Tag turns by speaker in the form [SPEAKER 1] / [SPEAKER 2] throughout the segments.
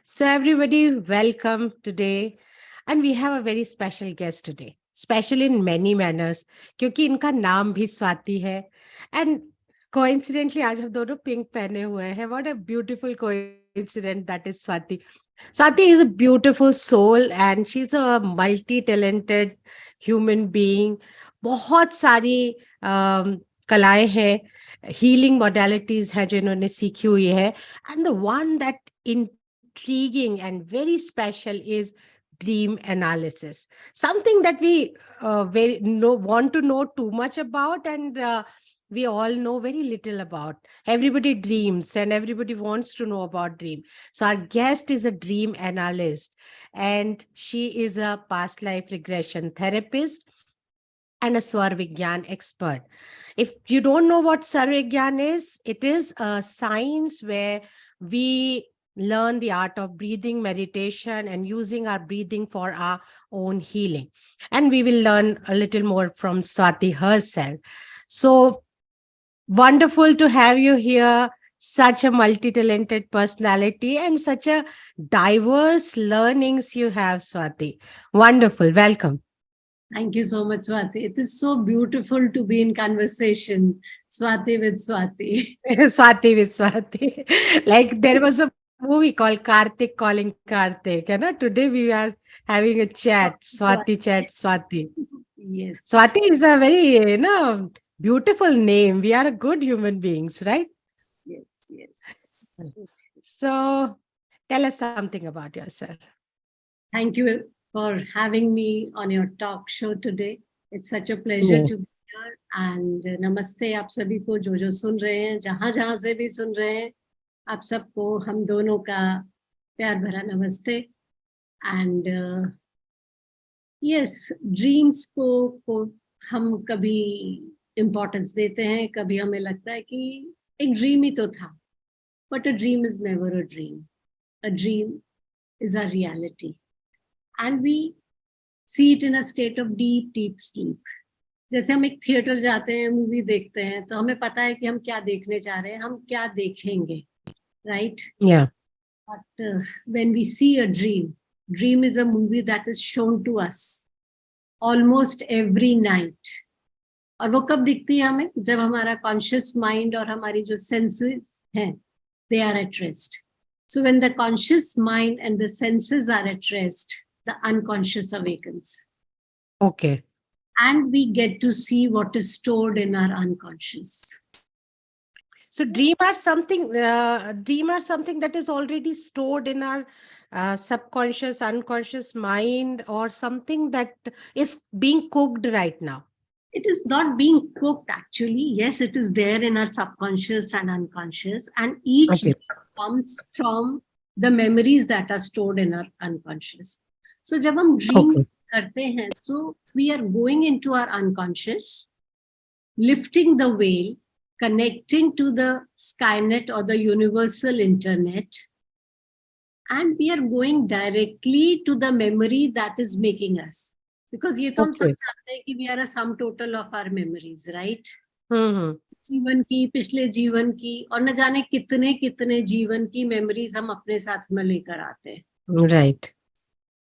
[SPEAKER 1] So, everybody, welcome today. And we have a very special guest today. Special in many manners, क्योंकि इनका नाम भी स्वाति है. And coincidentally, आज हम दोनों पिंक पहने हुए हैं. What a beautiful coincidence that is Swati. Swati is a beautiful soul and she's a multi-talented human being. बहुत सारी कलाएं हैं, healing modalities है जो इन्होंने सीखी हुई है. And the one that intriguing and very special is dream analysis, something that we want to know too much about, and we all know very little about. Everybody dreams and everybody wants to know about dream. So our guest is a dream analyst, and she is a past life regression therapist and a Swarvigyan expert. If you don't know what Sarvigyan is, it is a science where we learn the art of breathing meditation and using our breathing for our own healing. And we will learn a little more from Swati herself. So wonderful to have you here. Such a multi-talented personality and such a diverse learnings you have, Swati. Wonderful. Welcome.
[SPEAKER 2] Thank you so much, Swati. It is so beautiful to be in conversation, Swati with Swati.
[SPEAKER 1] Swati with Swati. Like there was a movie called Karthik Calling Karthik. You know, today we are having a chat, Swati chat, Swati.
[SPEAKER 2] Yes.
[SPEAKER 1] Swati is a very, beautiful name. We are good human beings, right?
[SPEAKER 2] Yes, yes.
[SPEAKER 1] So tell us something about yourself.
[SPEAKER 2] Thank you for having me on your talk show today. It's such a pleasure to be here. And namaste आप सभी को जो सुन रहे हैं, जहाँ से भी सुन रहे हैं, आप सबको हम दोनों का प्यार भरा नमस्ते. And yes, dreams को हम कभी importance देते हैं, कभी हमें लगता है कि एक dream ही तो था. But a dream is never a dream. A dream is a reality. And we see it in a state of deep, deep sleep. जैसे हम एक थिएटर जाते हैं, मूवी देखते हैं, तो हमें पता है कि हम क्या देखने जा रहे हैं, हम क्या देखेंगे, right?
[SPEAKER 1] Yeah.
[SPEAKER 2] But when we see a dream is a movie that is shown to us almost every night. और वो कब दिखती है हमें? जब हमारा conscious mind और हमारी जो senses हैं, they are at rest. So when the conscious mind and the senses are at rest, the unconscious awakens.
[SPEAKER 1] Okay.
[SPEAKER 2] And we get to see what is stored in our unconscious.
[SPEAKER 1] So dream are something that is already stored in our subconscious, unconscious mind, or something that is being cooked right now.
[SPEAKER 2] It is not being cooked actually. Yes, it is there in our subconscious and unconscious, and each comes from the memories that are stored in our unconscious. So जब हम dream करते हैं, so we are going into our unconscious, lifting the veil, connecting to the Skynet or the universal internet, and we are going directly to the memory that is making us. Because ये तो हम सब जानते हैं कि we are a sum total of our memories, right? जीवन की, पिछले जीवन की, और न जाने कितने कितने जीवन की memories हम अपने साथ में लेकर आते हैं.
[SPEAKER 1] Right.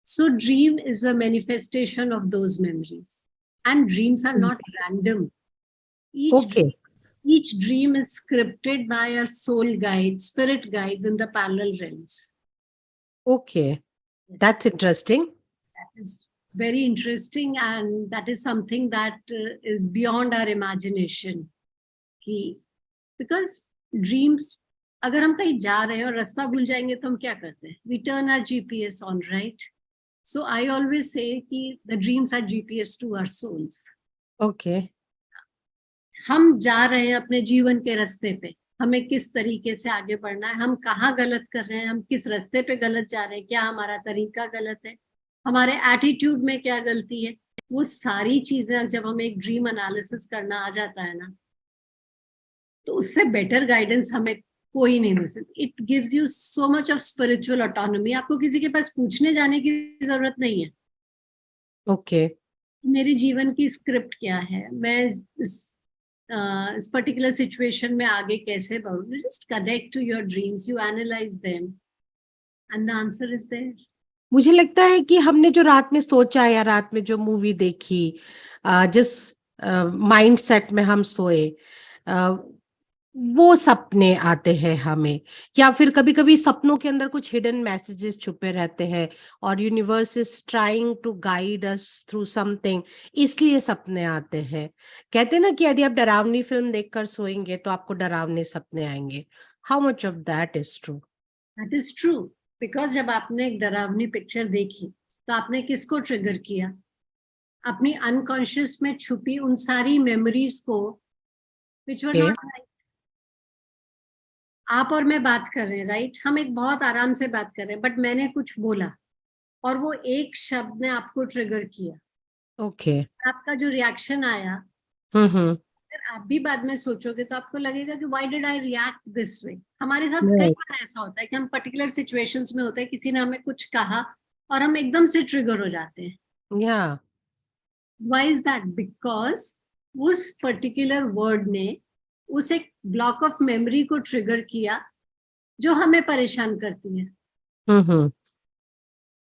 [SPEAKER 2] So dream is a manifestation of those memories. And dreams are not random. Each dream is scripted by our soul guides, spirit guides in the parallel realms.
[SPEAKER 1] Okay. Yes. That's interesting.
[SPEAKER 2] That is very interesting, and that is something that is beyond our imagination. Because dreams, अगर हम कहीं जा रहे हैं और रास्ता भूल जाएंगे तो हम क्या करते हैं? We turn our GPS on, right? So I always say कि the dreams are GPS to our souls.
[SPEAKER 1] Okay.
[SPEAKER 2] हम जा रहे हैं अपने जीवन के रास्ते पे, हमें किस तरीके से आगे बढ़ना है, हम कहाँ गलत कर रहे हैं, हम किस रास्ते पे गलत जा रहे हैं, क्या हमारा तरीका गलत है, हमारे एटीट्यूड में क्या गलती है, वो सारी चीजें जब हमें एक ड्रीम एनालिसिस करना आ जाता है ना, तो उससे बेटर गाइडेंस हमें कोई नहीं मिल सकती. It gives you so much of spiritual autonomy. आपको किसी के पास पूछने जाने की जरूरत नहीं है.
[SPEAKER 1] ओके.
[SPEAKER 2] मेरे जीवन की स्क्रिप्ट क्या है, मैं इस पर्टिकुलर सिचुएशन में आगे कैसे बढ़ूं. Just connect to your dreams, you analyse them, And the answer is there.
[SPEAKER 1] मुझे लगता है कि हमने जो रात में सोचा या रात में जो मूवी देखी, जिस माइंड सेट में हम सोए, अ, वो सपने आते हैं हमें, या फिर कभी कभी सपनों के अंदर कुछ हिडन मैसेजेस छुपे रहते हैं और universe is trying to guide us through something, इसलिए सपने आते हैं। कहते हैं ना कि यदि आप डरावनी फिल्म देखकर सोएंगे तो आपको डरावने सपने आएंगे। How much of that is true?
[SPEAKER 2] That is true, because जब आपने एक डरावनी पिक्चर देखी तो आपने किसको ट्रिगर किया? अपनी अनकॉन्शियस में छुपी उन सारी मेमोरीज को, विच वर नॉट राइट। आप और मैं बात कर रहे हैं, राइट? हम एक बहुत आराम से बात कर रहे हैं, बट मैंने कुछ बोला और वो एक शब्द ने आपको ट्रिगर किया।
[SPEAKER 1] ओके।
[SPEAKER 2] आपका जो रिएक्शन आया,
[SPEAKER 1] हम्म।
[SPEAKER 2] अगर आप भी बाद में सोचोगे तो आपको लगेगा कि why did I react this way. हमारे साथ कई
[SPEAKER 1] Right.
[SPEAKER 2] बार ऐसा होता है कि हम पर्टिकुलर सिचुएशंस में होते हैं, किसी ने हमें कुछ कहा और हम एकदम से ट्रिगर हो जाते हैं।
[SPEAKER 1] Yeah.
[SPEAKER 2] Why is that? Because उस पर्टिकुलर वर्ड ने उस एक ब्लॉक ऑफ मेमोरी को ट्रिगर किया जो हमें परेशान करती है।
[SPEAKER 1] Hmm.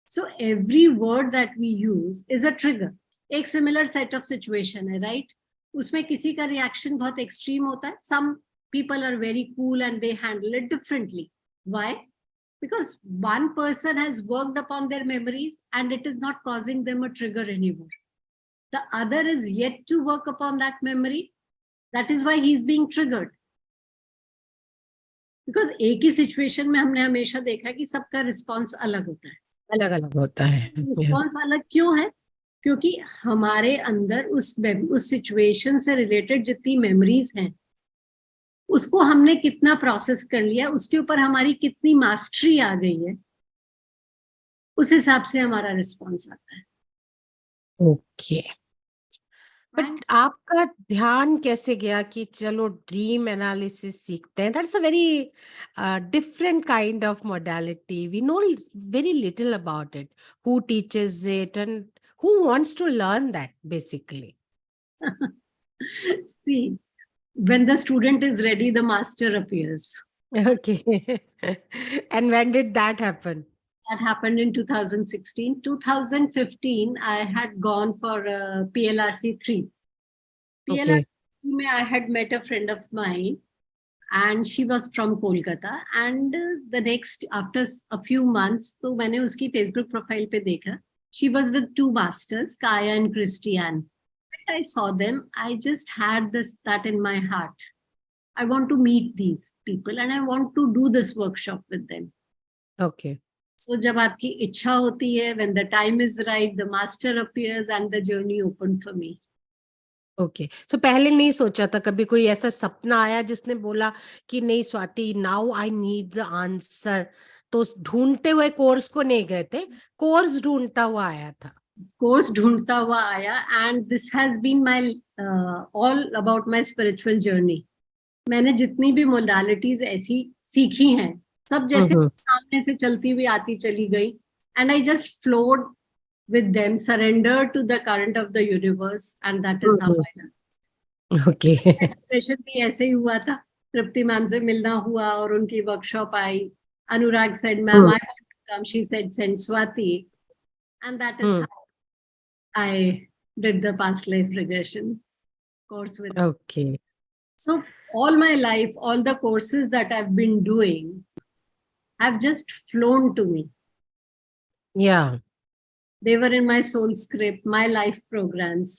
[SPEAKER 2] So every word that we use is a trigger. एक सिमिलर सेट ऑफ सिचुएशन है, राइट? उसमें किसी का रिएक्शन बहुत एक्सट्रीम होता है, सम people are very cool and they handle it differently. Why? Because one person has worked upon their memories and it is not causing them a trigger anymore. The other is yet to work upon that memory. That is why he is being triggered. Because एक ही situation में हमने हमेशा देखा कि सबका response अलग होता है।
[SPEAKER 1] अलग अलग होता है।
[SPEAKER 2] रिस्पॉन्स अलग क्यों है? क्योंकि हमारे अंदर उस सिचुएशन से रिलेटेड जितनी मेमोरीज हैं उसको हमने कितना प्रोसेस कर लिया, उसके ऊपर हमारी कितनी मास्टरी आ गई है, उस हिसाब से हमारा रिस्पॉन्स आता है।
[SPEAKER 1] ओके। बट आपका ध्यान कैसे गया कि चलो ड्रीम एनालिसिस सीखते हैं? That's a very different kind of modality, we know very little about it, who teaches it and who wants to learn that basically?
[SPEAKER 2] See, when the student is ready, the master appears.
[SPEAKER 1] Okay. And when did that happen?
[SPEAKER 2] That happened in 2016. 2015, I had gone for PLRC 3.
[SPEAKER 1] Okay.
[SPEAKER 2] PLRC 3 mein I had met a friend of mine and she was from Kolkata. And the next, after a few months, तो मैंने उसकी Facebook profile पे देखा. She was with two masters, Kaya and Christiane. When I saw them, I just had that in my heart. I want to meet these people and I want to do this workshop with them.
[SPEAKER 1] Okay.
[SPEAKER 2] So जब आपकी इच्छा होती है, when the time is right, the master appears and the journey opened for me.
[SPEAKER 1] Okay. So पहले नहीं सोचा था कभी, कोई ऐसा सपना आया जिसने बोला कि नहीं Swati, now I need the answer, तो ढूंढते हुए कोर्स को नहीं गए थे, कोर्स ढूंढता हुआ आया था?
[SPEAKER 2] कोर्स ढूंढता हुआ आया and this has been my all about my spiritual journey. मैंने जितनी भी मोडालिटीज ऐसी सीखी हैं सब जैसे सामने से चलती हुई आती चली गई and I just flowed with them, surrendered to the current of the universe and that is how I learned.
[SPEAKER 1] Okay.
[SPEAKER 2] Expression भी ऐसे ही हुआ था। तृप्ति मैम से मिलना हुआ और उनकी workshop I. Anurag said, "Ma'am, I want to come." She said, "Send Swati." And that is how I did the past life regression course with her.
[SPEAKER 1] Okay.
[SPEAKER 2] So all my life, all the courses that I've been doing have just flown to me.
[SPEAKER 1] या
[SPEAKER 2] They were in my soul script, my life programs.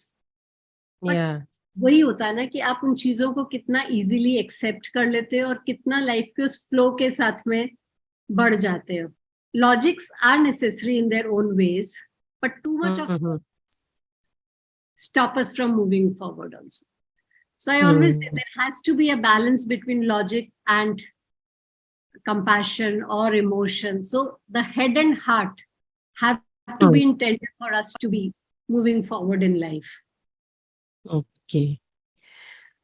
[SPEAKER 1] या
[SPEAKER 2] वही होता है ना कि आप उन चीजों को कितना इजीली एक्सेप्ट कर लेते हो और कितना लाइफ के उस फ्लो के साथ में बढ़ जाते हो. Logics are necessary in their own ways, but too much of stop us from moving forward also. So I always say there has to be a balance between logic and compassion or emotion. So the head and heart have to be intended for us to be moving forward in life.
[SPEAKER 1] Okay.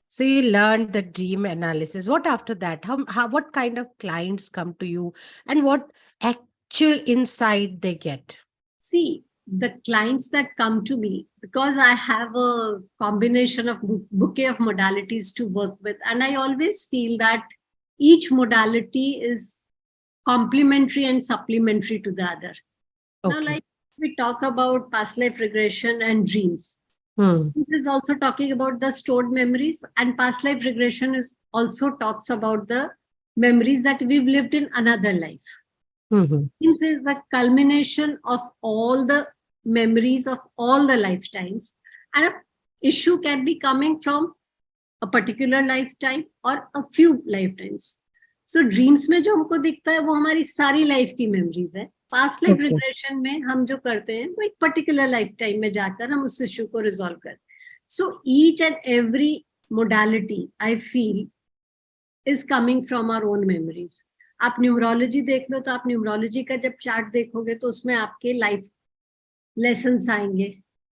[SPEAKER 1] So you learned the dream analysis. What after that? What kind of clients come to you and what actual insight they get?
[SPEAKER 2] See, the clients that come to me, because I have a combination of bouquet of modalities to work with, and I always feel that each modality is complementary and supplementary to the other. Now,
[SPEAKER 1] Okay.
[SPEAKER 2] like we talk about past life regression and dreams. This is also talking about the stored memories, and past life regression is also talks about the memories that we've lived in another life. This is the culmination of all the memories of all the lifetimes, and a issue can be coming from a particular lifetime or a few lifetimes. So dreams में जो हमको दिखता है वो हमारी सारी life की memories है. पास्ट लाइफ रिग्रेशन में हम जो करते हैं वो एक पर्टिकुलर लाइफ टाइम में जाकर हम उस इश्यू को रिजॉल्व करते हैं. So each and every modality I feel is coming from our own memories. आप न्यूमरोलॉजी देख लो तो आप न्यूमरोलॉजी का जब चार्ट देखोगे तो उसमें आपके लाइफ लेसन्स आएंगे.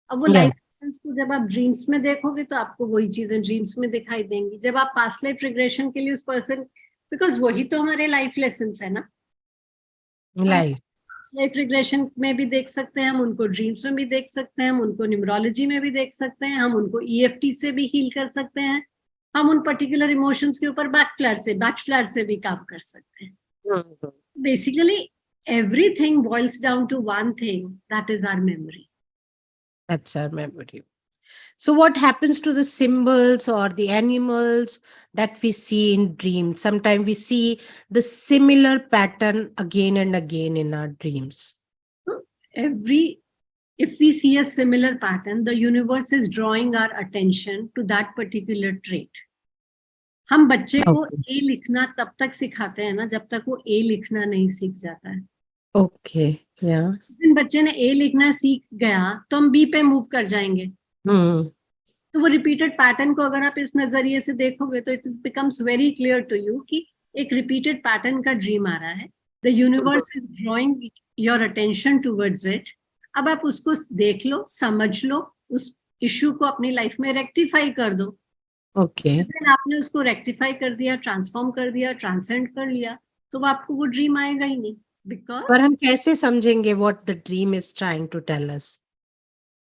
[SPEAKER 2] अब वो लाइफ लेसन्स को जब आप ड्रीम्स में देखोगे तो आपको वही चीजें ड्रीम्स में दिखाई देंगी. जब आप पास्ट लाइफ रिग्रेशन के लिए उस पर्सन, बिकॉज वही तो हमारे लाइफ लेसन्स है ना. लाइफ रिग्रेशन में भी देख सकते हैं हम उनको, ड्रीम्स में भी देख सकते हैं हम उनको, न्यूमरोलॉजी में भी देख सकते हैं हम उनको, EFT से भी हील कर सकते हैं हम उन पर्टिकुलर इमोशंस के ऊपर, बैक फ्लैश से भी काम कर सकते हैं. Basically everything boils down to one thing, that is our memory.
[SPEAKER 1] That's our memory. So what happens to the symbols or the animals that we see in dreams? Sometimes we see the similar pattern again and again in our dreams.
[SPEAKER 2] If we see a similar pattern, the universe is drawing our attention to that particular trait. हम बच्चे को A लिखना तब तक सिखाते हैं ना जब तक वो A लिखना नहीं सीख जाता है.
[SPEAKER 1] ओके, या
[SPEAKER 2] जिन बच्चे ने A लिखना सीख गया तो हम B पे मूव कर जाएंगे. तो वो रिपीटेड पैटर्न को अगर आप इस नजरिए से देखोगे तो it becomes very clear to you कि एक रिपीटेड पैटर्न का ड्रीम आ रहा है. The universe is drawing your attention towards it. अब आप उसको देख लो, समझ लो, उस इश्यू को अपनी लाइफ में रेक्टिफाई कर दो.
[SPEAKER 1] ओके,
[SPEAKER 2] आपने उसको रेक्टिफाई कर दिया, ट्रांसफॉर्म कर दिया, ट्रांसेंड कर लिया, तो आपको वो ड्रीम आएगा ही नहीं. बिकॉज
[SPEAKER 1] पर हम कैसे समझेंगे what the dream is trying to tell us?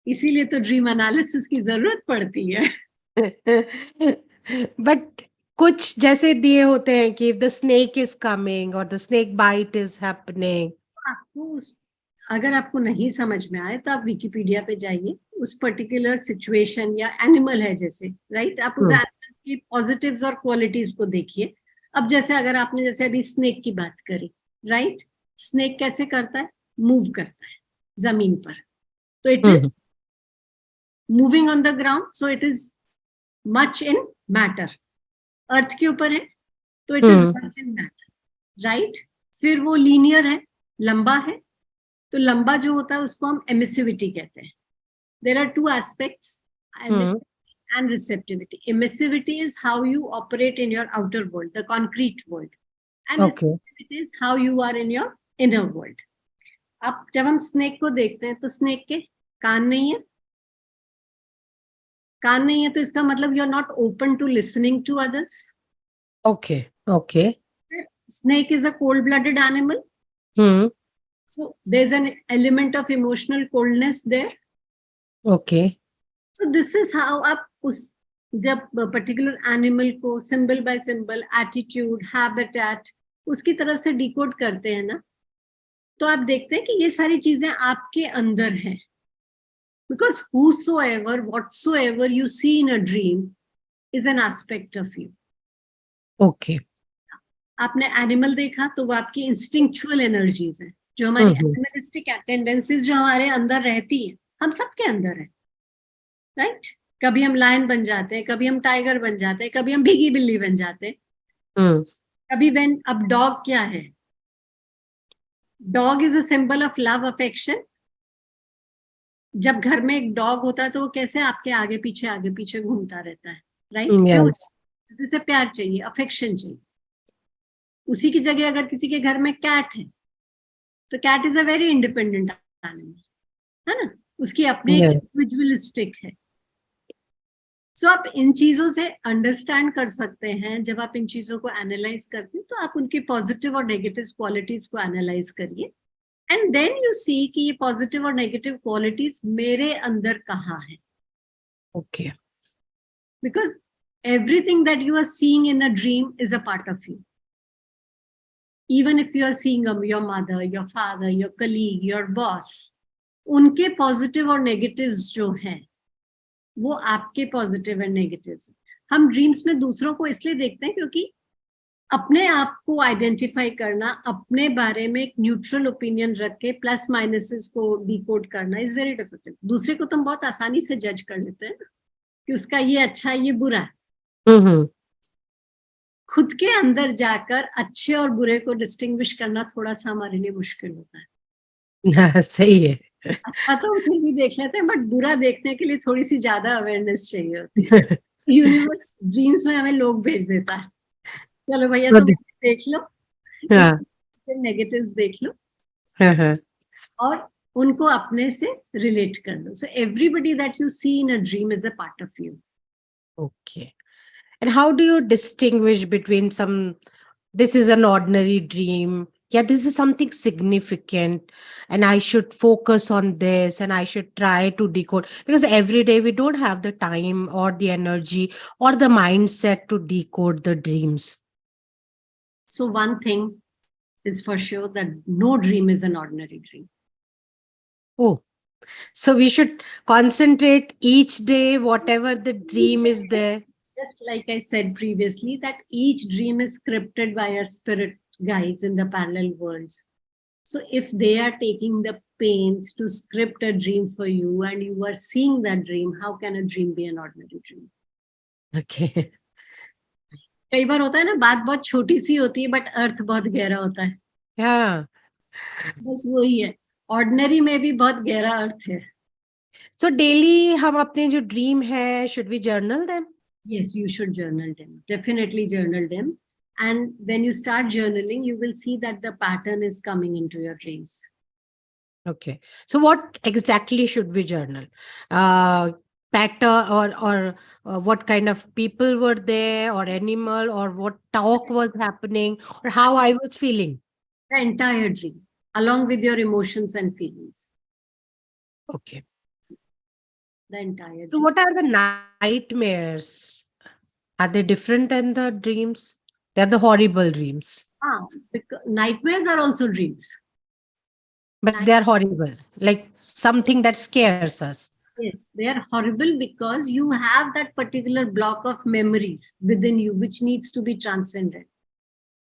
[SPEAKER 2] इसीलिए तो ड्रीम एनालिसिस की जरूरत पड़ती है.
[SPEAKER 1] बट कुछ जैसे दिए होते हैं कि if the snake is coming or the snake bite is happening.
[SPEAKER 2] आपको अगर आपको नहीं समझ में आए तो आप विकिपीडिया पे जाइए, उस पर्टिकुलर सिचुएशन या एनिमल है जैसे, राइट, आप उस एनिमल्स की पॉजिटिव्स और क्वालिटीज को देखिए. अब जैसे अगर आपने जैसे अभी स्नेक की बात करी, राइट, स्नेक कैसे करता है? मूव करता है जमीन पर. तो it is moving on the ground, so it is much in matter. Earth के ऊपर है तो it is much in matter, right. फिर वो लीनियर है, लंबा है. तो लंबा जो होता है उसको हम एमिसिविटी कहते हैं. There are two aspects, emissivity and receptivity. Emissivity is how you operate in your outer world, the concrete world, and receptivity is how you are in your inner world. अब जब हम स्नेक को देखते हैं तो snake के कान नहीं है. कान नहीं है तो इसका मतलब you are not open to listening to others.
[SPEAKER 1] Okay, okay.
[SPEAKER 2] Snake is a cold-blooded animal. So there's an element of emotional coldness there.
[SPEAKER 1] Okay.
[SPEAKER 2] So this is how आप उस जब particular animal को symbol by symbol, attitude, habitat, उसकी तरफ से decode करते हैं ना, तो आप देखते हैं कि ये सारी चीजें आपके अंदर हैं. Because whosoever, whatsoever you see in a dream is an aspect of you.
[SPEAKER 1] Okay.
[SPEAKER 2] आपने एनिमल देखा तो वो आपकी इंस्टिंक्चुअल एनर्जीज है, जो हमारी एनिमलिस्टिक टेंडेंसीज जो हमारे अंदर रहती है, हम सबके अंदर है, राइट. कभी हम लायन बन जाते हैं, कभी हम टाइगर बन जाते हैं, कभी हम भीगी बिल्ली बन जाते हैं, कभी वेन. अब डॉग क्या है? Dog is a symbol of love, affection. जब घर में एक डॉग होता है तो वो कैसे आपके आगे पीछे घूमता रहता है, राइट. क्यों? उसे प्यार चाहिए, अफेक्शन चाहिए. उसी की जगह अगर किसी के घर में कैट है तो cat is a very independent animal, है ना. उसकी अपनी इंडिविजुअलिस्टिक है. सो आप इन चीजों से अंडरस्टैंड कर सकते हैं. जब आप इन चीजों को एनालाइज करते हैं तो आप उनकी पॉजिटिव और नेगेटिव क्वालिटीज को एनालाइज करिए, एंड देन यू सी कि ये पॉजिटिव और नेगेटिव क्वालिटीज मेरे अंदर कहाँ है.
[SPEAKER 1] Okay.
[SPEAKER 2] Because everything that you are seeing in a dream is a part of you. even if you are seeing your mother, your father, your colleague, your boss, उनके positive और negatives जो हैं वो आपके पॉजिटिव एंड नेगेटिव्स. हम dreams में दूसरों को इसलिए देखते हैं क्योंकि अपने आप को आइडेंटिफाई करना, अपने बारे में एक न्यूट्रल ओपिनियन रख के प्लस माइनसेस को डिकोड करना इज वेरी डिफिकल्ट. दूसरे को तुम बहुत आसानी से जज कर लेते हैं कि उसका ये अच्छा है, ये बुरा है. खुद के अंदर जाकर अच्छे और बुरे को डिस्टिंग्विश करना थोड़ा सा हमारे लिए मुश्किल होता है.
[SPEAKER 1] सही है.
[SPEAKER 2] अच्छा तो हम फिर भी देख लेते हैं, बट बुरा देखने के लिए थोड़ी सी ज्यादा अवेयरनेस चाहिए होती है. यूनिवर्स ड्रीम्स में हमें लोग भेज देता है, चलो भैया तुम देख लो, नेगेटिव्स देख लो और उनको अपने से रिलेट कर लो. So everybody that you see in a dream is a part of you.
[SPEAKER 1] Okay. And how do you distinguish between this is an ordinary dream, yeah, this is something significant, and I should focus on this and I should try to decode, because every day we don't have the time or the energy or the mindset to decode the dreams.
[SPEAKER 2] So one thing is for sure that no dream is an ordinary dream.
[SPEAKER 1] Oh, so we should concentrate each day, whatever the dream is there.
[SPEAKER 2] Just like I said previously, that each dream is scripted by our spirit guides in the parallel worlds. So if they are taking the pains to script a dream for you and you are seeing that dream, how can a dream be an ordinary dream?
[SPEAKER 1] Okay.
[SPEAKER 2] कई बार होता है ना, बात बहुत छोटी सी होती है but earth बहुत गहरा होता है.
[SPEAKER 1] Yeah.
[SPEAKER 2] बस वही है, ऑर्डिनरी में भी बहुत गहरा अर्थ है.
[SPEAKER 1] So daily हम अपने जो ड्रीम है, should we journal them?
[SPEAKER 2] Yes, you should journal them. Definitely journal them. And when you start journaling, you will see that the pattern is coming into your dreams.
[SPEAKER 1] Okay. So what exactly should we journal? Pattern or what kind of people were there, or animal, or what talk was happening, or how I was feeling?
[SPEAKER 2] The entire dream, along with your emotions and feelings.
[SPEAKER 1] Okay.
[SPEAKER 2] The entire dream.
[SPEAKER 1] So what are the nightmares? Are they different than the dreams? They're the horrible dreams.
[SPEAKER 2] Because nightmares are also dreams.
[SPEAKER 1] But they're horrible, like something that scares us.
[SPEAKER 2] Yes, they are horrible because you have that particular block of memories within you which needs to be transcended.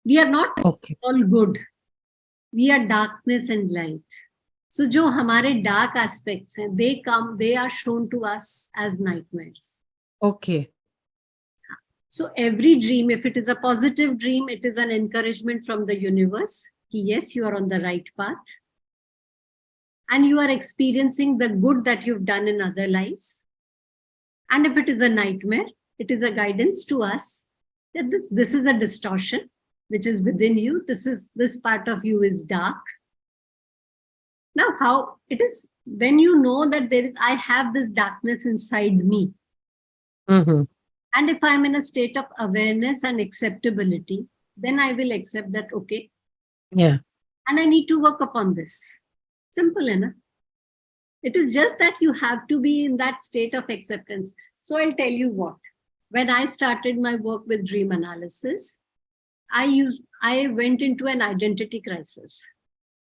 [SPEAKER 2] We are not all good. We are darkness and light. So जो हमारे dark aspects हैं, they are shown to us as nightmares.
[SPEAKER 1] Okay.
[SPEAKER 2] So every dream, if it is a positive dream, it is an encouragement from the universe. Yes, you are on the right path. And you are experiencing the good that you've done in other lives. And if it is a nightmare, it is a guidance to us that this is a distortion which is within you. This part of you is dark. Now, how it is when you know that I have this darkness inside me.
[SPEAKER 1] Mm-hmm.
[SPEAKER 2] And if I'm in a state of awareness and acceptability, then I will accept that, okay.
[SPEAKER 1] Yeah.
[SPEAKER 2] And I need to work upon this. Simple enough. It is just that you have to be in that state of acceptance. So I'll tell you what. When I started my work with dream analysis, I went into an identity crisis.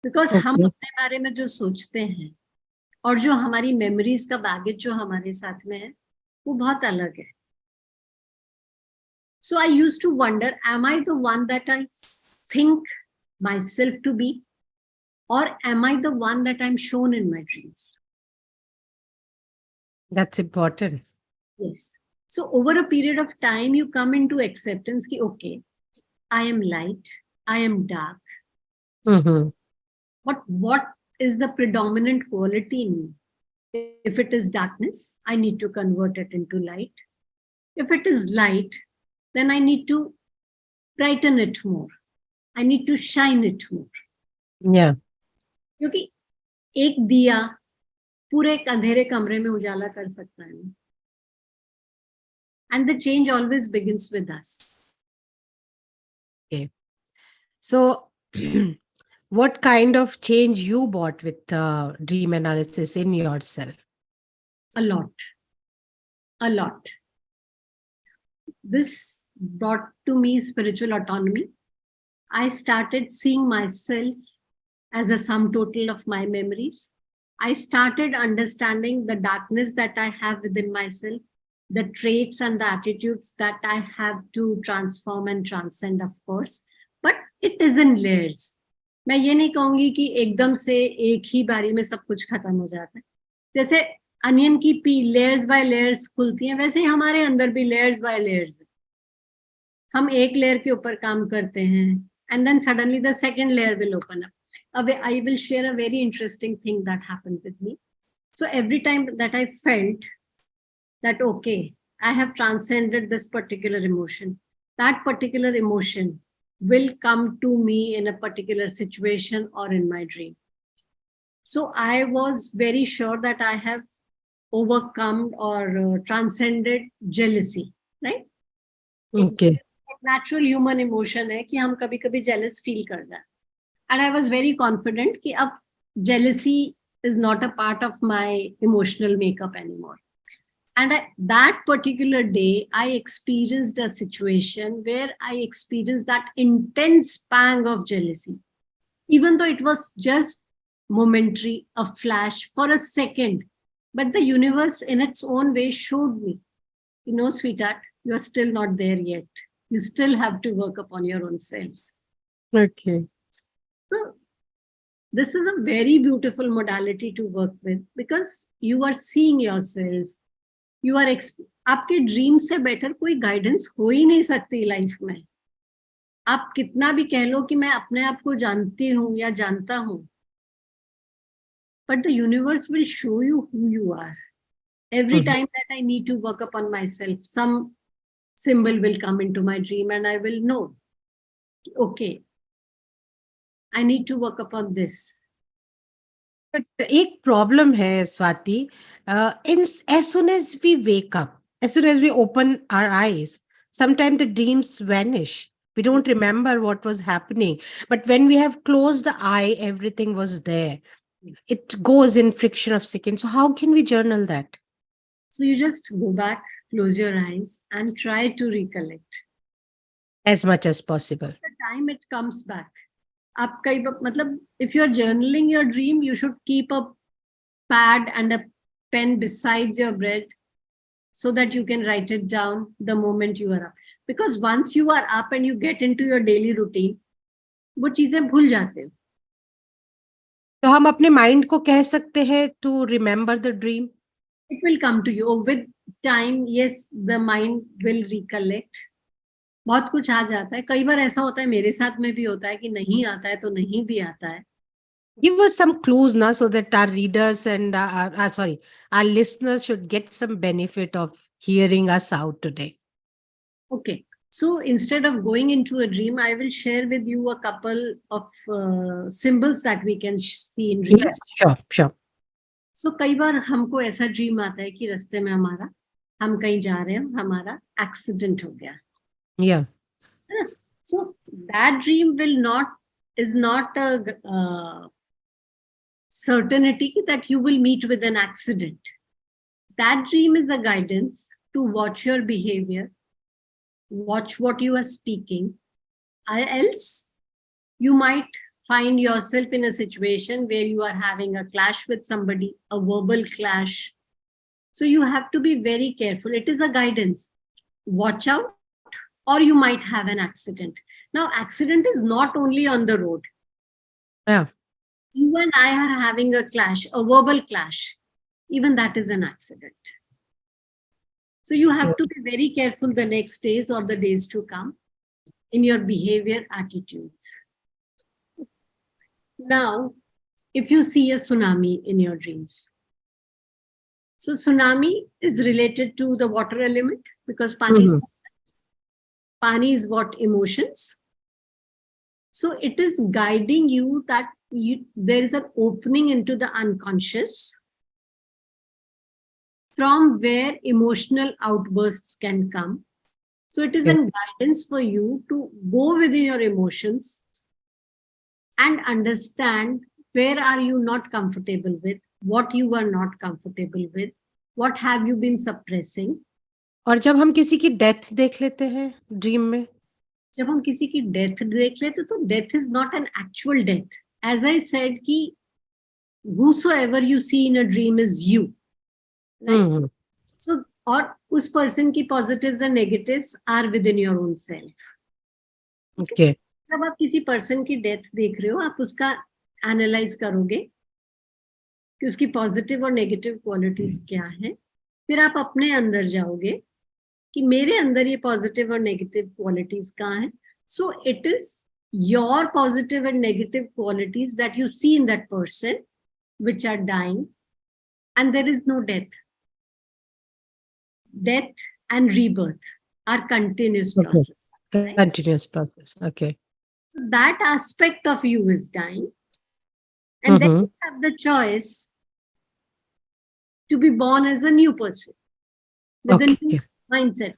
[SPEAKER 2] Because हम अपने बारे में जो सोचते हैं और जो हमारी मेमोरीज का बैगेज जो हमारे साथ में है वो बहुत अलग है. So I used to wonder, am I the one that I think myself to be? Or am I the one that I'm shown in my dreams?
[SPEAKER 1] That's important.
[SPEAKER 2] Yes. So over a period of time, you come into acceptance ki, okay, I am light, I am dark.
[SPEAKER 1] Mm-hmm.
[SPEAKER 2] But what is the predominant quality in me? If it is darkness, I need to convert it into light. If it is light, then I need to brighten it more. I need to shine it more.
[SPEAKER 1] Yeah.
[SPEAKER 2] क्योंकि एक दिया पूरे एक अंधेरे कमरे में उजाला कर सकता है. And the change always begins with us.
[SPEAKER 1] Okay. So what kind of change you brought with dream analysis in yourself?
[SPEAKER 2] A lot. A lot. This brought to me spiritual autonomy. I started seeing myself as a sum total of my memories. I started understanding the darkness that I have within myself, the traits and the attitudes that I have to transform and transcend, of course. But it is in layers. मैं ये नहीं कहूंगी कि एकदम से एक ही बारी में सब कुछ खत्म हो जाता है. जैसे अनियन की पी लेयर्स बाय लेयर्स खुलती हैं, वैसे ही हमारे अंदर भी लेयर्स बाय लेयर्स. हम एक लेयर के ऊपर काम करते हैं, and then suddenly the second layer will open up. I will share a very interesting thing that happened with me. So every time that I felt that, okay, I have transcended this particular emotion, that particular emotion will come to me in a particular situation or in my dream. So I was very sure that I have overcome or transcended jealousy, right?
[SPEAKER 1] Okay.
[SPEAKER 2] Natural human emotion है कि हम कभी कभी jealous feel कर जाए. And I was very confident कि अब jealousy is not a part of my emotional makeup anymore. And that particular day, I experienced a situation where I experienced that intense pang of jealousy. Even though it was just momentary, a flash for a second, but the universe in its own way showed me, you know, sweetheart, you are still not there yet. You still have to work upon your own self.
[SPEAKER 1] Okay.
[SPEAKER 2] So this is a very beautiful modality to work with because you are seeing yourself. You are आपके dream से better कोई guidance हो ही नहीं सकती life में. आप कितना भी कह लो कि मैं अपने आप को जानती हूँ या जानता हूँ, but the universe will show you who you are. Every time that I need to work upon myself, some symbol will come into my dream and I will know, okay, I need to work upon this.
[SPEAKER 1] But एक problem है Swati, as soon as we wake up, as soon as we open our eyes, sometimes the dreams vanish. We don't remember what was happening. But when we have closed the eye, everything was there.
[SPEAKER 2] Yes.
[SPEAKER 1] It goes in friction of seconds. So how can we journal that?
[SPEAKER 2] So you just go back, close your eyes and try to recollect.
[SPEAKER 1] As much as possible.
[SPEAKER 2] The time it comes back. आप कई मतलब if you are journaling your dream, you should keep a pad and a pen besides your bed so that you can write it down the moment you are up. Because once you are up and you get into your daily routine, वो चीजें भूल जाते हो.
[SPEAKER 1] तो हम अपने mind को कह सकते हैं to remember the dream.
[SPEAKER 2] It will come to you with time. Yes, the mind will recollect. बहुत कुछ आ जाता है. कई बार ऐसा होता है, मेरे साथ में भी होता है कि नहीं आता है तो नहीं भी आता है.
[SPEAKER 1] Give us some clues now so that our readers and our listeners should get some benefit of hearing us out today.
[SPEAKER 2] Okay. So instead of going into a dream, I will share with you a couple of symbols that we can see in dreams.
[SPEAKER 1] Yes, sure.
[SPEAKER 2] So कई बार हमको ऐसा dream आता है कि रास्ते में हम कहीं जा रहे हैं, हमारा एक्सीडेंट हो गया.
[SPEAKER 1] Yeah.
[SPEAKER 2] So that dream is not a certainty that you will meet with an accident. That dream is a guidance to watch your behavior, watch what you are speaking, else you might find yourself in a situation where you are having a clash with somebody, a verbal clash. So you have to be very careful. It is a guidance. Watch out, or you might have an accident. Now, accident is not only on the road.
[SPEAKER 1] Yeah.
[SPEAKER 2] You and I are having a clash, a verbal clash. Even that is an accident. So you have to be very careful the next days or the days to come in your behavior attitudes. Now, if you see a tsunami in your dreams. So tsunami is related to the water element because pani is what emotions. So it is guiding you that there is an opening into the unconscious from where emotional outbursts can come. So it is a guidance for you to go within your emotions and understand where are you not comfortable with, what you are not comfortable with, what have you been suppressing.
[SPEAKER 1] और जब हम किसी की death देख लेते हैं dream में,
[SPEAKER 2] जब हम किसी की डेथ देख लेते तो death is not an actual death. As I said कि whosoever you see in a dream is you, right?
[SPEAKER 1] Hmm.
[SPEAKER 2] So और उस पर्सन की positives and negatives are within your own self.
[SPEAKER 1] Okay.
[SPEAKER 2] जब आप किसी person की death देख रहे हो आप उसका एनालाइज करोगे कि उसकी पॉजिटिव और नेगेटिव क्वालिटीज क्या है. फिर आप अपने अंदर जाओगे कि मेरे अंदर ये पॉजिटिव और नेगेटिव क्वालिटीज कहाँ है. So it is your positive and negative qualities that you see in that person which are dying, and there is no death. Death and rebirth are continuous
[SPEAKER 1] Okay.
[SPEAKER 2] process, right?
[SPEAKER 1] Continuous process. Okay.
[SPEAKER 2] So that aspect of you is dying, and then you have the choice to be born as a new person with a new
[SPEAKER 1] Okay.
[SPEAKER 2] mindset.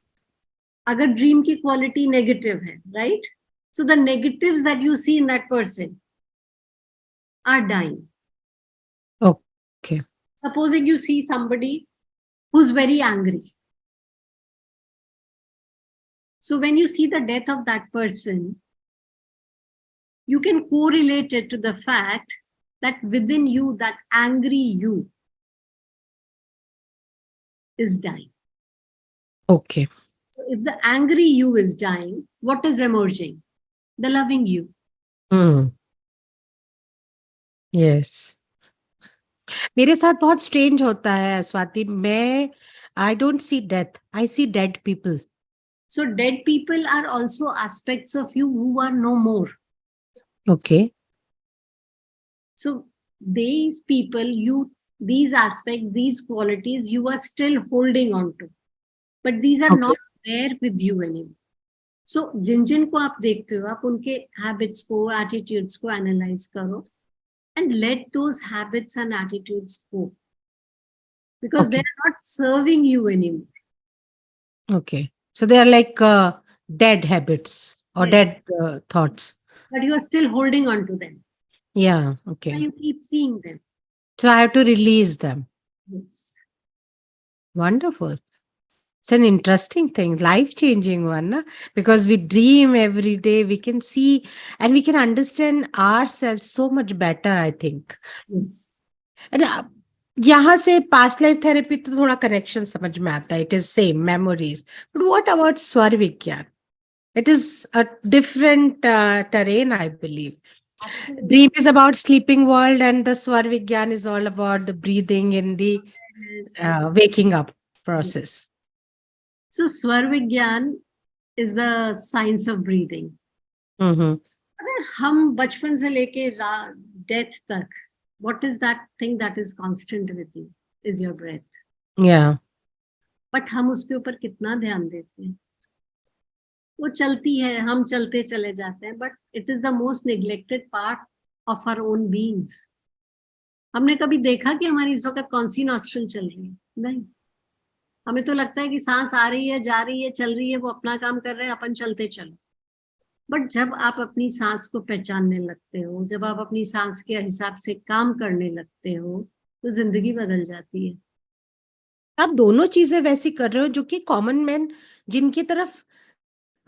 [SPEAKER 2] अगर dream की quality negative है, right? So the negatives that you see in that person are dying.
[SPEAKER 1] Okay.
[SPEAKER 2] Supposing you see somebody who's very angry. So when you see the death of that person, you can correlate it to the fact that within you, that angry you is dying.
[SPEAKER 1] Okay.
[SPEAKER 2] So if the angry you is dying, what is emerging? The loving you.
[SPEAKER 1] Yes. मेरे साथ बहुत strange होता है स्वाति. मैं I don't see death, I see dead people.
[SPEAKER 2] So dead people are also aspects of you who are no more.
[SPEAKER 1] Okay.
[SPEAKER 2] So these people, these aspects, these qualities, you are still holding on to, but these are not there with you anymore. So जिन जिन को आप देखते हो, आप उनके habits को, attitudes को analyse करो and let those habits and attitudes go, because
[SPEAKER 1] Okay.
[SPEAKER 2] they're not serving you anymore.
[SPEAKER 1] Okay. So they are like dead habits or
[SPEAKER 2] Yes.
[SPEAKER 1] dead thoughts.
[SPEAKER 2] But you are still holding on to them.
[SPEAKER 1] Yeah.
[SPEAKER 2] So
[SPEAKER 1] Okay.
[SPEAKER 2] you keep seeing them.
[SPEAKER 1] So I have to release them.
[SPEAKER 2] Yes.
[SPEAKER 1] Wonderful. It's an interesting thing, life-changing one, na? Because we dream every day, we can see and we can understand ourselves so much better, I think.
[SPEAKER 2] Yes.
[SPEAKER 1] And यहाँ से past life therapy तो थोड़ा connection समझ में आता है. It is same memories. But what about स्वर विज्ञान? It is a different terrain, I believe.
[SPEAKER 2] Absolutely.
[SPEAKER 1] Dream is about sleeping world and the swar vigyan is all about the breathing in the
[SPEAKER 2] Yes.
[SPEAKER 1] waking up process.
[SPEAKER 2] So Swar Vigyan is the science of breathing.
[SPEAKER 1] Mm-hmm.
[SPEAKER 2] अगर हम बचपन से लेके death तक, what is that thing that is constant with you? Is your breath.
[SPEAKER 1] Yeah.
[SPEAKER 2] But हम उसके ऊपर कितना ध्यान देते हैं. वो चलती है, हम चलते चले जाते हैं, but it is the most neglected part of our own beings. हमने कभी देखा कि हमारी इस वक्त कौन सी नॉस्ट्रल चल रही है? नहीं. हमें तो लगता है कि सांस आ रही है, जा रही है, चल रही है, वो अपना काम कर रहे हैं, अपन चलते चलो. बट जब आप अपनी सांस को पहचानने लगते हो, जब आप अपनी सांस के हिसाब से काम करने लगते हो, तो जिंदगी बदल जाती है.
[SPEAKER 1] आप दोनों चीजें वैसी कर रहे हो जो कि कॉमन मैन जिनकी तरफ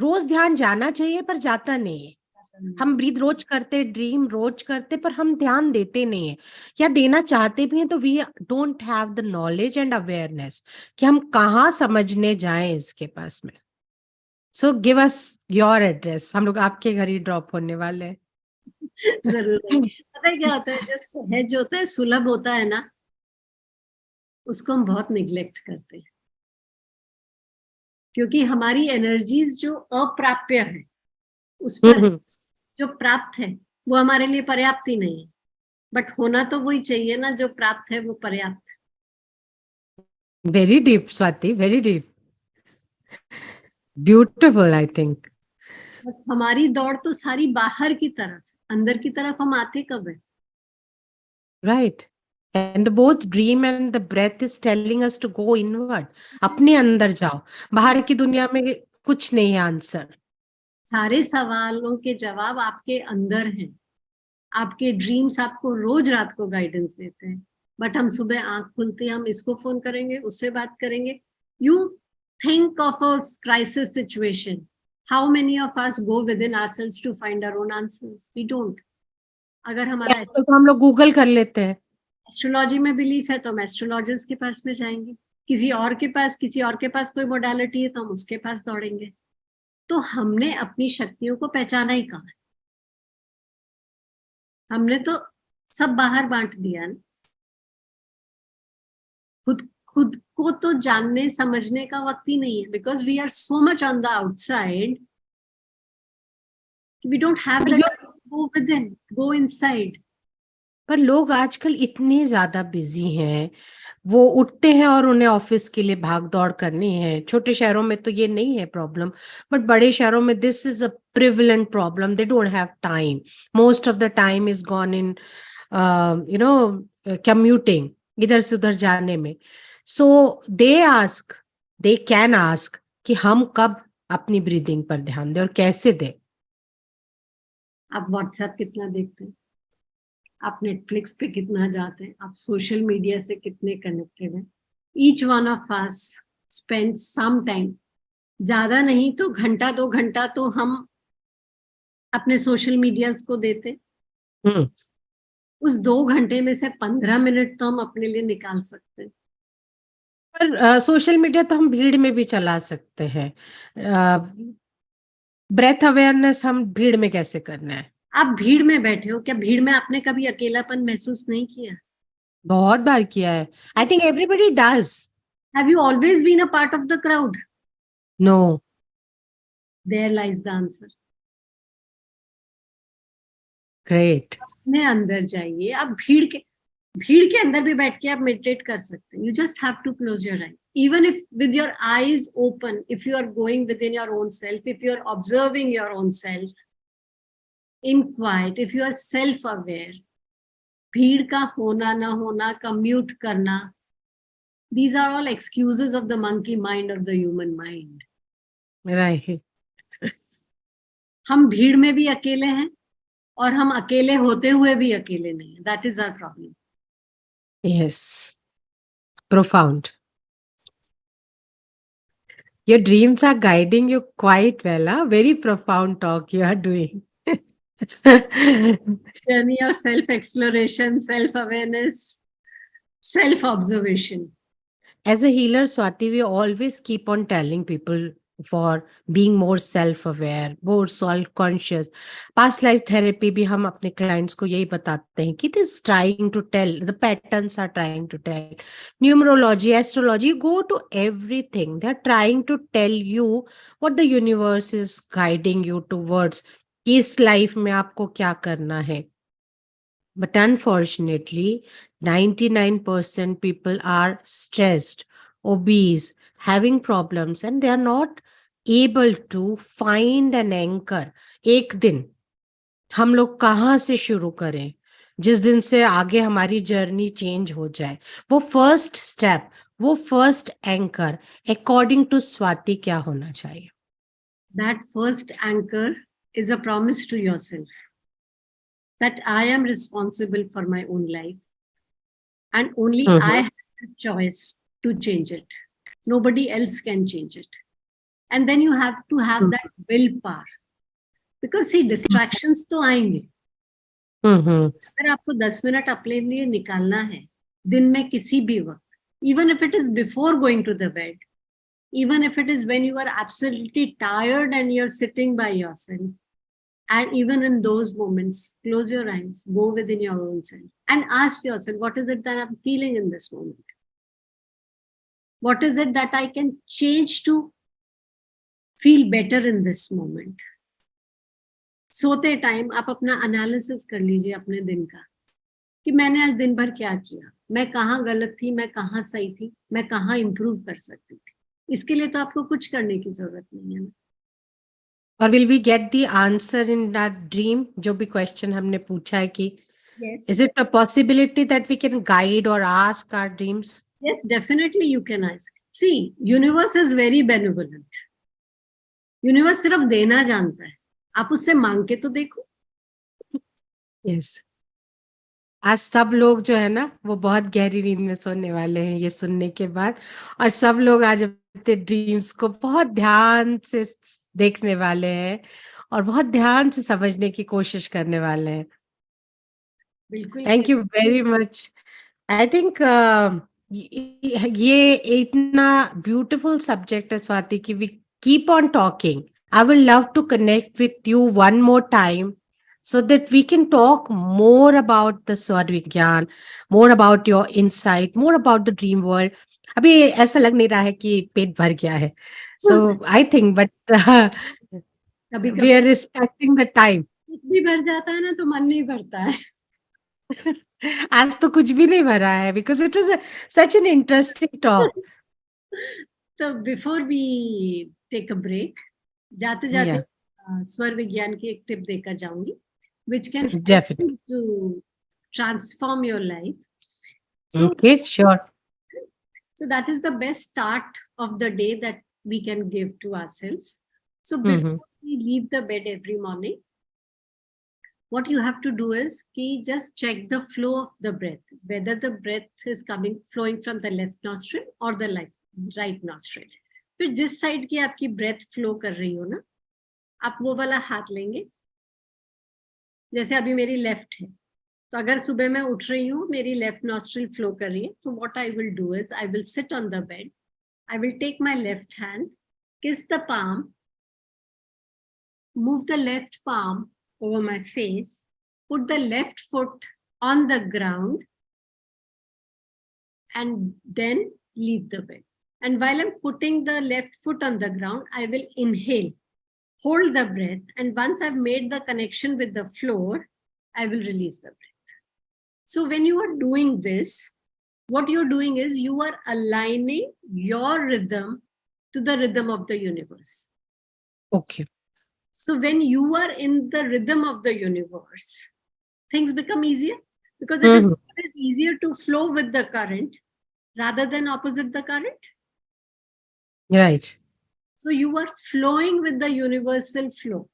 [SPEAKER 1] रोज ध्यान जाना चाहिए पर जाता नहीं है. हम ब्रीथ रोज करते, ड्रीम रोज करते, पर हम ध्यान देते नहीं है, या देना चाहते भी हैं तो we don't have the knowledge and awareness कि हम कहाँ समझने जाएं इसके पास में. So give us your address. हम लोग आपके घर ही ड्रॉप होने वाले हैं.
[SPEAKER 2] जरूर. पता है क्या होता है, जो सहज होता है, सुलभ होता है ना, उसको हम बहुत निग्लेक्ट करते हैं, क्योंकि हमारी एनर्जीज जो अप्राप्य है उस पर जो प्राप्त है वो हमारे लिए पर्याप्त ही नहीं है. बट होना तो वही चाहिए ना, जो प्राप्त है वो पर्याप्त.
[SPEAKER 1] Very deep Swati, very deep. Beautiful, I think.
[SPEAKER 2] But हमारी दौड़ तो सारी बाहर की तरफ, अंदर की तरफ हम आते कब है?
[SPEAKER 1] Right. And the both dream and the breath is telling us to go inward. अपने अंदर जाओ. बाहर की दुनिया में कुछ नहीं है आंसर.
[SPEAKER 2] सारे सवालों के जवाब आपके अंदर हैं. आपके ड्रीम्स आपको रोज रात को गाइडेंस देते हैं, बट हम सुबह आंख खुलते हम इसको फोन करेंगे, उससे बात करेंगे. You think of a crisis situation, How many of us go within ourselves to find our own answers? We don't. अगर हमारा
[SPEAKER 1] तो हम लोग गूगल कर लेते हैं.
[SPEAKER 2] एस्ट्रोलॉजी में बिलीफ है तो हम एस्ट्रोलॉजर्स के पास में जाएंगे, किसी और के पास कोई मोडालिटी है तो हम उसके पास दौड़ेंगे. तो हमने अपनी शक्तियों को पहचाना ही कहाँ है? हमने तो सब बाहर बांट दिया ना. खुद को तो जानने समझने का वक्त ही नहीं है, because we are so much on the outside, we don't have the time to go within, go inside.
[SPEAKER 1] पर लोग आजकल इतने ज्यादा बिजी हैं, वो उठते हैं और उन्हें ऑफिस के लिए भाग दौड़ करनी है. छोटे शहरों में तो ये नहीं है प्रॉब्लम, बट बड़े शहरों में this is a prevalent problem. They don't have time. Most of the time is gone in commuting, इधर से उधर जाने में. सो दे कैन आस्क कि हम कब अपनी ब्रीदिंग पर ध्यान दें और कैसे दें.
[SPEAKER 2] आप व्हाट्सएप कितना देखते हैं, आप नेटफ्लिक्स पे कितना जाते हैं, आप सोशल मीडिया से कितने कनेक्टेड हैं. Each one of us spend some time, ज्यादा नहीं तो घंटा 2 घंटा तो हम अपने सोशल मीडियाज को देते. उस 2 घंटे में से 15 मिनट तो हम अपने लिए निकाल सकते हैं.
[SPEAKER 1] पर सोशल मीडिया तो हम भीड़ में भी चला सकते हैं. ब्रेथ अवेयरनेस हम भीड़ में कैसे करना है?
[SPEAKER 2] आप भीड़ में बैठे हो, क्या भीड़ में आपने कभी अकेलापन महसूस नहीं किया?
[SPEAKER 1] बहुत बार किया है. I think everybody does.
[SPEAKER 2] Have you always been a part of the crowd?
[SPEAKER 1] No.
[SPEAKER 2] There lies the answer.
[SPEAKER 1] Great.
[SPEAKER 2] अपने अंदर जाइए. आप भीड़ के अंदर भी बैठ के आप मेडिटेट कर सकते हैं. You just have to close your eyes. Even if with your eyes open, if you are going within your own self, if you are observing your own self in quiet, if you are self-aware, भीड़ का होना ना होना, commute करना, these are all excuses of the monkey mind, of the human mind.
[SPEAKER 1] Right.
[SPEAKER 2] हम भीड़ में भी अकेले हैं और हम अकेले होते हुए भी अकेले नहीं हैं. That is our problem.
[SPEAKER 1] Yes. Profound. Your dreams are guiding you quite well. Huh? Very profound talk you are doing.
[SPEAKER 2] Journey of self-exploration, self-awareness, self-observation.
[SPEAKER 1] As a healer, Swati, we always keep on telling people for being more self-aware, more self-conscious. Past life therapy भी हम अपने clients को यही बताते हैं कि it is trying to tell, the patterns are trying to tell. Numerology, astrology, go to everything. They are trying to tell you what the universe is guiding you towards. कि इस life में आपको क्या करना है. But unfortunately, 99% people are stressed, obese, having problems, and they are not able to find an anchor. एक दिन हम लोग कहाँ से शुरू करें जिस दिन से आगे हमारी जर्नी चेंज हो जाए. वो फर्स्ट स्टेप, वो first anchor according to Swati क्या होना चाहिए?
[SPEAKER 2] That first anchor is a promise to yourself that I am responsible for my own life and only I have the choice to change it. Nobody else can change it. And then you have to have that willpower. Because see, distractions तो आएंगे. अगर आपको 10 minute अपने लिए निकालना है दिन में किसी भी वक्त, even if it is before going to the bed, even if it is when you are absolutely tired and you're sitting by yourself, and even in those moments, close your eyes, go within your own self and ask yourself, what is it that I'm feeling in this moment? What is it that I can change to feel better in this moment? सोते time आप अपना analysis कर लीजिए अपने दिन का कि मैंने आज दिन भर क्या किया, मैं कहाँ गलत थी, मैं कहाँ सही थी, मैं कहाँ इंप्रूव कर सकती थी. इसके लिए तो आपको कुछ करने की जरूरत नहीं है ना.
[SPEAKER 1] और will we get the answer in that dream? जो भी क्वेश्चन हमने पूछा है कि
[SPEAKER 2] yes,
[SPEAKER 1] is it a possibility that we can guide or ask our dreams?
[SPEAKER 2] Yes, definitely you can ask. See, universe is very benevolent. Universe सिर्फ देना जानता है, आप उससे मांग के तो देखो.
[SPEAKER 1] Yes. आज सब लोग जो है ना वो बहुत गहरी नींद में सोने वाले हैं ये सुनने के बाद, और सब लोग आज ड्रीम्स को बहुत ध्यान से देखने वाले हैं और बहुत ध्यान से समझने की कोशिश करने वाले हैं.
[SPEAKER 2] बिल्कुल
[SPEAKER 1] thank you very much. I think ये इतना ब्यूटीफुल सब्जेक्ट है स्वाति कि we keep on talking. I will love to connect with you one more time so that we can talk more about the स्वर विज्ञान, more about your insight, more about the dream world. अभी ऐसा लग नहीं रहा है कि पेट भर गया है. So I think, but
[SPEAKER 2] कभी
[SPEAKER 1] we
[SPEAKER 2] कभी
[SPEAKER 1] are respecting the time.
[SPEAKER 2] भी भर जाता है ना तो मन नहीं भरता है.
[SPEAKER 1] आज तो कुछ भी नहीं भरा है because it was such an interesting talk.
[SPEAKER 2] तो before we take a break, जाते जाते
[SPEAKER 1] Yeah,
[SPEAKER 2] स्वर विज्ञान की एक टिप देकर जाऊंगी which can help
[SPEAKER 1] definitely.
[SPEAKER 2] you to transform your life.
[SPEAKER 1] Okay, sure.
[SPEAKER 2] So that is the best start of the day that we can give to ourselves. So
[SPEAKER 1] Mhm.
[SPEAKER 2] before we leave the bed every morning, what you have to do is just check the flow of the breath, whether the breath is flowing from the left nostril or the right nostril. फिर जिस side की आपकी breath flow कर रही हो ना, आप वो वाला हाथ लेंगे. जैसे अभी मेरी लेफ्ट है, तो अगर सुबह मैं उठ रही हूँ, मेरी लेफ्ट नॉस्ट्रिल फ्लो कर रही है, so what I will do is I will sit on the bed, I will take my left hand, kiss the palm, move the left palm over my face, put the left foot on the ground, and then leave the bed. And while I'm putting the left foot on the ground, I will inhale, hold the breath, and once I've made the connection with the floor, I will release the breath. So when you are doing this, what you're doing is you are aligning your rhythm to the rhythm of the universe.
[SPEAKER 1] Okay.
[SPEAKER 2] So when you are in the rhythm of the universe, things become easier because it is always easier to flow with the current rather than opposite the current.
[SPEAKER 1] Right.
[SPEAKER 2] So you are flowing with the universal flow.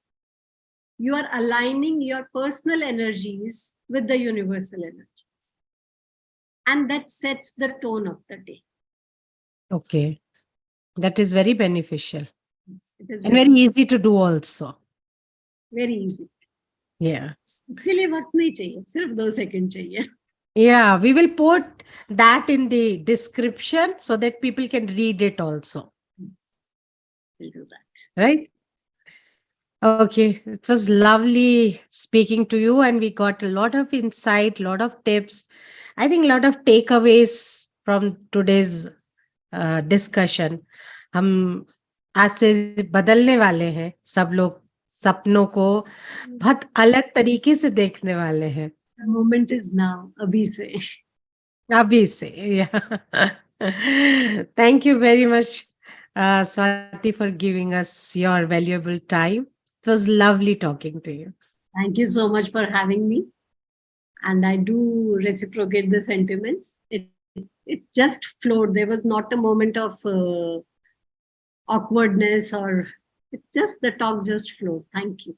[SPEAKER 2] You are aligning your personal energies with the universal energies. And that sets the tone of the day.
[SPEAKER 1] Okay. That is very beneficial.
[SPEAKER 2] It is
[SPEAKER 1] And very easy to do also.
[SPEAKER 2] very easy.
[SPEAKER 1] Yeah.
[SPEAKER 2] इसके लिए वक्त नहीं चाहिए, सिर्फ 2 second चाहिए.
[SPEAKER 1] Yeah, we will put that in the description so that people can read it also.
[SPEAKER 2] We'll do that.
[SPEAKER 1] Right? Okay, it was lovely speaking to you, and we got a lot of insight, lot of tips. I think a lot of takeaways from today's discussion. हम आज से बदलने वाले हैं, सब लोग सपनों को बहुत अलग तरीके से देखने वाले हैं.
[SPEAKER 2] The moment is now, अभी से.
[SPEAKER 1] अभी से. Yeah. Thank you very much, Swati, for giving us your valuable time. It was lovely talking to you.
[SPEAKER 2] Thank you so much for having me. And I do reciprocate the sentiments. It just flowed. There was not a moment of awkwardness or the talk just flowed. Thank you.